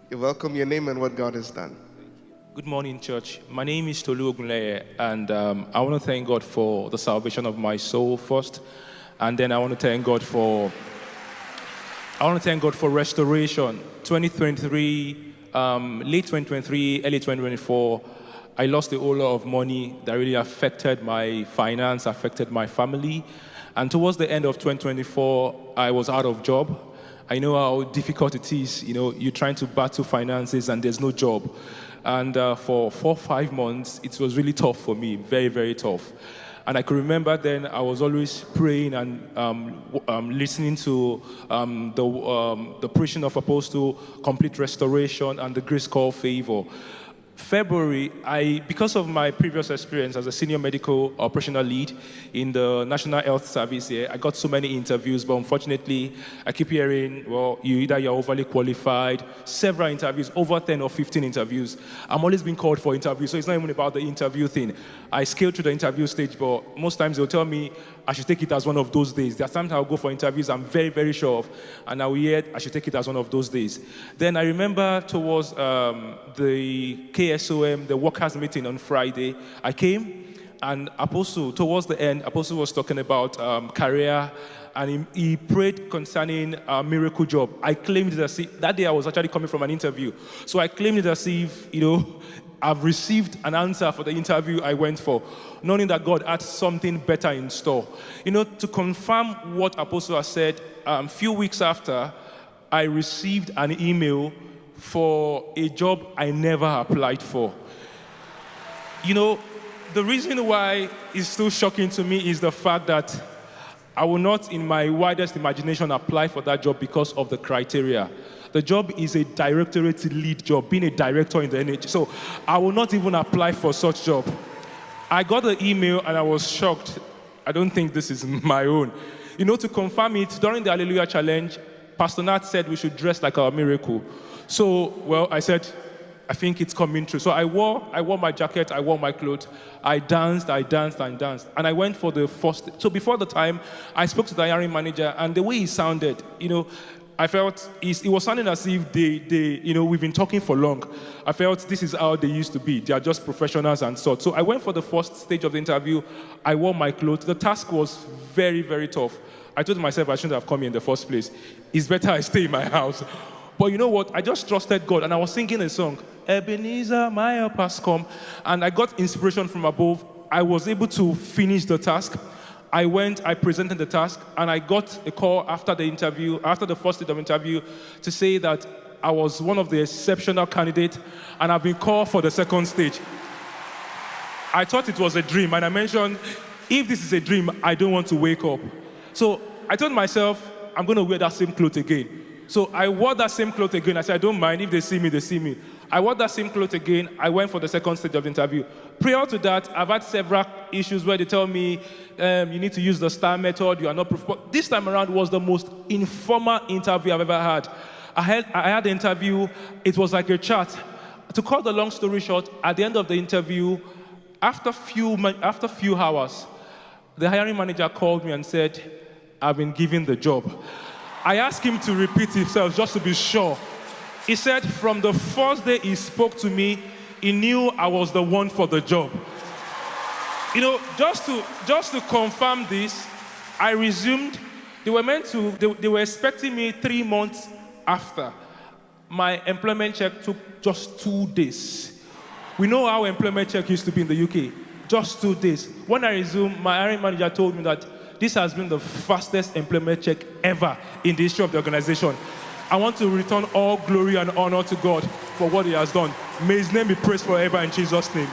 You welcome your name and what God has done. Good morning, church. My name is Tolu Ogunleye, and I want to thank God for the salvation of my soul first, and then I want to thank God for restoration. 2023, late 2023, early 2024, I lost a whole lot of money that really affected my finance, affected my family, and towards the end of 2024, I was out of job. I know how difficult it is. You're trying to battle finances and there's no job. And for 4 or 5 months, it was really tough for me, very, very tough. And I could remember then I was always praying and listening to the preaching of Apostle, Complete Restoration, and the grace called Favor. February, because of my previous experience as a senior medical operational lead in the National Health Service here, I got so many interviews, but unfortunately, I keep hearing, well, you're overly qualified, several interviews, over 10 or 15 interviews. I'm always being called for interviews, so it's not even about the interview thing. I scaled through the interview stage, but most times they'll tell me I should take it as one of those days. There are times I'll go for interviews I'm very, very sure of, and I will hear I should take it as one of those days. Then I remember towards the KSOM, the workers' meeting on Friday, I came, and Apostle, towards the end, Apostle was talking about career, and he prayed concerning a miracle job. I claimed it as if, that day I was actually coming from an interview, so I claimed it as if, I've received an answer for the interview I went for, knowing that God had something better in store. To confirm what Apostle has said, a few weeks after, I received an email for a job I never applied for. The reason why it's still shocking to me is the fact that I will not, in my widest imagination, apply for that job because of the criteria. The job is a directorate lead job, being a director in the NHS. So I will not even apply for such job. I got the email and I was shocked. I don't think this is my own. To confirm it, during the Hallelujah Challenge, Pastor Nat said we should dress like our miracle. So, I said, I think it's coming true. So I wore my jacket, I wore my clothes, I danced. And I went for the first, so before the time, I spoke to the hiring manager, and the way he sounded, I felt it was sounding as if we've been talking for long. I felt this is how they used to be. They are just professionals and so. So I went for the first stage of the interview. I wore my clothes. The task was very, very tough. I told myself I shouldn't have come here in the first place. It's better I stay in my house. But you know what? I just trusted God, and I was singing a song, Ebenezer, my help has come. And I got inspiration from above. I was able to finish the task. I went, I presented the task, and I got a call after the interview, after the first stage of interview, to say that I was one of the exceptional candidates, and I've been called for the second stage. I thought it was a dream, and I mentioned, if this is a dream, I don't want to wake up. So I told myself, I'm going to wear that same clothes again. So I wore that same clothes again. I said, I don't mind. If they see me, they see me. I wore that same clothes again. I went for the second stage of the interview. Prior to that, I've had several issues where they tell me, you need to use the STAR method. You are not proof. But this time around was the most informal interview I've ever had. I had the interview. It was like a chat. To cut the long story short, at the end of the interview, after few hours, the hiring manager called me and said, I've been given the job. I asked him to repeat himself just to be sure. He said from the first day he spoke to me, he knew I was the one for the job. Just to confirm this, I resumed. They were expecting me 3 months after. My employment check took just 2 days. We know how employment check used to be in the UK. Just 2 days. When I resumed, my hiring manager told me that this has been the fastest employment check ever in the history of the organization. I want to return all glory and honor to God for what he has done. May his name be praised forever in Jesus' name.